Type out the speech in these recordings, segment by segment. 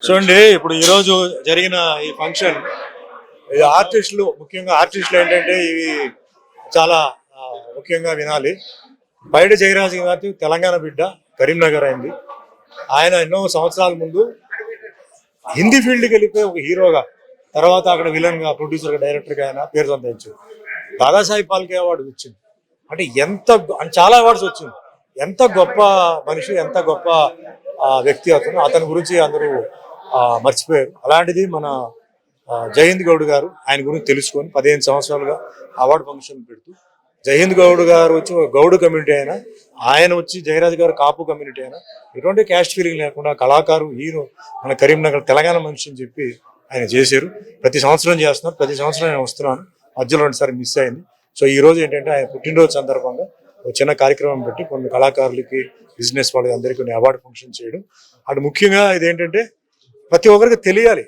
చూడండి, ఇప్పుడు ఈరోజు జరిగిన ఈ ఫంక్షన్ ఆర్టిస్టులు, ముఖ్యంగా ఆర్టిస్టులు ఏంటంటే ఇవి చాలా ముఖ్యంగా వినాలి. బయట జయరాజ్ గారి తెలంగాణ బిడ్డ, కరీంనగర్ అయింది. ఆయన ఎన్నో సంవత్సరాల ముందు హిందీ ఫీల్డ్కి వెళ్ళిపోయి ఒక హీరోగా, తర్వాత అక్కడ విలన్గా, ప్రొడ్యూసర్గా, డైరెక్టర్గా ఆయన పేరు సంపాదించారు. దాదాసాహెబ్ ఫాల్కే అవార్డు వచ్చింది. అంటే చాలా అవార్డ్స్ వచ్చింది. ఎంత గొప్ప మనిషి, ఎంత గొప్ప వ్యక్తి అతని గురించి అందరూ మర్చిపోయారు. అలాంటిది మన జయహింద్ గౌడ్ గారు ఆయన గురించి తెలుసుకొని 15 సంవత్సరాలుగా అవార్డు ఫంక్షన్ పెడుతూ, జయహింద్ గౌడ్ గారు వచ్చి గౌడ్ కమ్యూనిటీ అయినా, ఆయన వచ్చి జయరాజ్ గారు కాపు కమ్యూనిటీ అయినా, ఎటువంటి క్యాస్ట్ ఫీలింగ్ లేకుండా కళాకారు, హీరో, మన కరీంనగర్ తెలంగాణ మనిషి అని చెప్పి ఆయన చేశారు. ప్రతి సంవత్సరం చేస్తున్నారు. ప్రతి సంవత్సరం నేను వస్తున్నాను. మధ్యలో 2 సార్లు మిస్ అయింది. సో ఈ రోజు ఏంటంటే ఆయన పుట్టినరోజు సందర్భంగా ఒక చిన్న కార్యక్రమం పెట్టి కొన్ని కళాకారులకి, బిజినెస్ వాళ్ళకి అందరికీ కొన్ని అవార్డు ఫంక్షన్ చేయడం. అటు ముఖ్యంగా ఇదేంటంటే ప్రతి ఒక్కరికి తెలియాలి,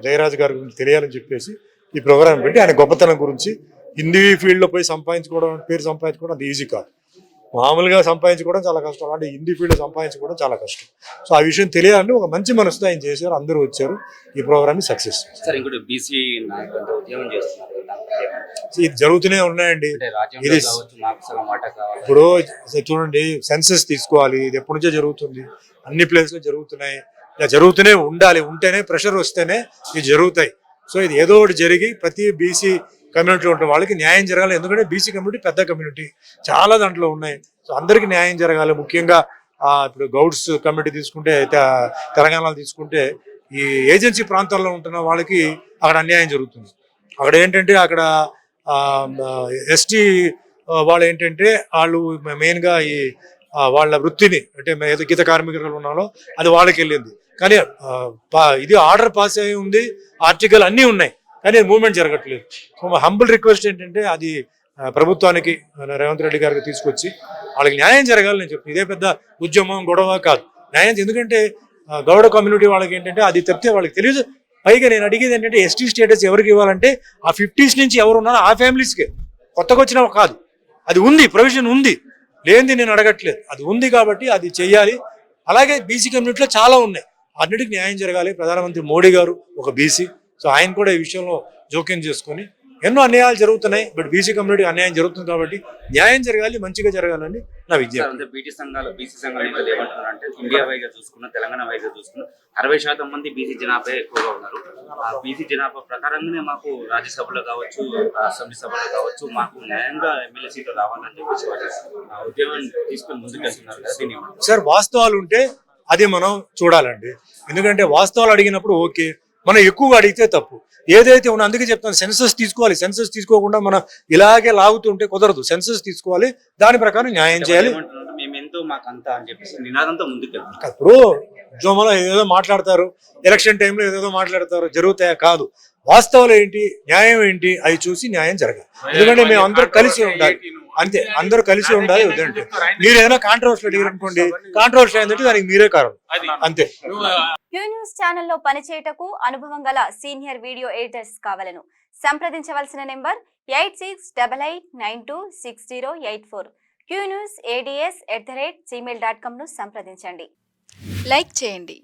జయరాజ్ గారి గురించి తెలియాలని చెప్పేసి ఈ ప్రోగ్రాం పెట్టి ఆయన గొప్పతనం గురించి, హిందీ ఫీల్డ్లో పోయి సంపాదించుకోవడం, పేరు సంపాదించుకోవడం అది ఈజీ కాదు. మామూలుగా సంపాదించుకోవడం చాలా కష్టం, అంటే హిందీ ఫీల్డ్ సంపాదించుకోవడం చాలా కష్టం. సో ఆ విషయం తెలియాలని ఒక మంచి మనసుతో ఆయన చేశారు. అందరూ వచ్చారు. ఈ ప్రోగ్రామ్ సక్సెస్. ఇది జరుగుతూనే ఉన్నాయండి. ఇది ఇప్పుడు చూడండి, సెన్సస్ తీసుకోవాలి, ఇది ఎప్పటి నుంచో జరుగుతుంది, అన్ని ప్లేస్లో జరుగుతున్నాయి. ఇలా జరుగుతూనే ఉండాలి. ఉంటేనే ప్రెషర్ వస్తేనే ఇది జరుగుతాయి. సో ఇది ఏదో ఒకటి జరిగి ప్రతి బీసీ కమ్యూనిటీలో ఉంటే వాళ్ళకి న్యాయం జరగాలి. ఎందుకంటే బీసీ కమ్యూనిటీ పెద్ద కమ్యూనిటీ, చాలా దాంట్లో ఉన్నాయి. సో అందరికీ న్యాయం జరగాలి. ముఖ్యంగా ఇప్పుడు గౌడ్స్ కమ్యూనిటీ తీసుకుంటే, తెలంగాణలో తీసుకుంటే, ఈ ఏజెన్సీ ప్రాంతాల్లో ఉంటున్న వాళ్ళకి అక్కడ అన్యాయం జరుగుతుంది. అక్కడ ఏంటంటే అక్కడ ఎస్టీ వాళ్ళు ఏంటంటే వాళ్ళు మెయిన్గా ఈ వాళ్ళ వృత్తిని, అంటే ఏదో గీత కార్మికులు ఉన్నారో అది వాళ్ళకి వెళ్ళింది. కానీ ఇది ఆర్డర్ పాస్ అయి ఉంది, ఆర్టికల్ అన్నీ ఉన్నాయి, కానీ మూవ్మెంట్ జరగట్లేదు. సో మా హంబుల్ రిక్వెస్ట్ ఏంటంటే అది ప్రభుత్వానికి, రేవంత్ రెడ్డి గారికి తీసుకొచ్చి వాళ్ళకి న్యాయం జరగాలని చెప్పి, ఇదే పెద్ద ఉద్యమం గొడవ కాదు, న్యాయం. ఎందుకంటే గౌడ కమ్యూనిటీ వాళ్ళకి ఏంటంటే అది చెప్తే వాళ్ళకి తెలియదు. పైగా నేను అడిగేది ఏంటంటే ఎస్టీ స్టేటస్ ఎవరికి ఇవ్వాలంటే ఆ 50s నుంచి ఎవరు ఉన్నారో ఆ ఫ్యామిలీస్కే, కొత్తగా వచ్చినా కాదు. అది ఉంది, ప్రొవిజన్ ఉంది, లేనిది నేను అడగట్లేదు, అది ఉంది. కాబట్టి అది చెయ్యాలి. అలాగే బీసీ కమ్యూనిటీలో చాలా ఉన్నాయి, అన్నిటికీ న్యాయం జరగాలి. ప్రధానమంత్రి మోడీ గారు ఒక బీసీ, సో ఆయన కూడా ఈ విషయంలో జోక్యం చేసుకొని, ఎన్నో అన్యాయాలు జరుగుతున్నాయి, బట్ బీసీ కమ్యూనిటీ అన్యాయం జరుగుతుంది కాబట్టి న్యాయం జరగాలి, మంచిగా జరగాలని నా విజ్ఞప్తి. బీసీ సంఘాలు ఏమంటున్నారంటే, ఇండియా వైగా చూసుకున్న, తెలంగాణ వైగా చూసుకున్న 60% మంది బీసీ జనాభా ఎక్కువగా ఉన్నారు. ఆ బీసీ జనాభా ప్రకారంగానే మాకు రాజ్యసభలో కావచ్చు, అసెంబ్లీ సభలో కావచ్చు, మాకు న్యాయంగా ఎమ్మెల్యే సీట్లు రావాలని చెప్పేసి ఉద్యమం తీసుకుని ముందుకు వెళ్తున్నారు కదా. దీన్ని సార్, వాస్తవాలు ఉంటే అది మనం చూడాలండి. ఎందుకంటే వాస్తవాలు అడిగినప్పుడు ఓకే, మనం ఎక్కువగా అడిగితే తప్పు. ఏదైతే ఉన్నా అందుకే చెప్తాను, సెన్సస్ తీసుకోవాలి. సెన్సస్ తీసుకోకుండా మనం ఇలాగే లాగుతుంటే కుదరదు. సెన్సస్ తీసుకోవాలి, దాని ప్రకారం న్యాయం చేయాలి. ఇప్పుడు జోమలో ఏదో మాట్లాడతారు, ఎలక్షన్ టైంలో ఏదేదో మాట్లాడతారు, జరుగుతాయా? కాదు. వాస్తవాలు ఏంటి, న్యాయం ఏంటి, అవి చూసి న్యాయం జరగాలి. ఎందుకంటే మేము అందరూ కలిసి ఉండాలి, అంతే. అందరూ కలిసి ఉండాలి. వద్దంటే మీరు ఏదైనా కాంట్రవర్సీ అడిగారు అనుకోండి, కాంట్రవర్సీ అయిందంటే దానికి మీరే కారణం, అంతే. క్యూ న్యూస్ ఛానల్లో పనిచేయటకు అనుభవం గల సీనియర్ వీడియో ఎడిటర్స్ కావాలను సంప్రదించవలసిన నెంబర్ 8688926084. qnewsads@gmail.com ను సంప్రదించండి. లైక్ చేయండి.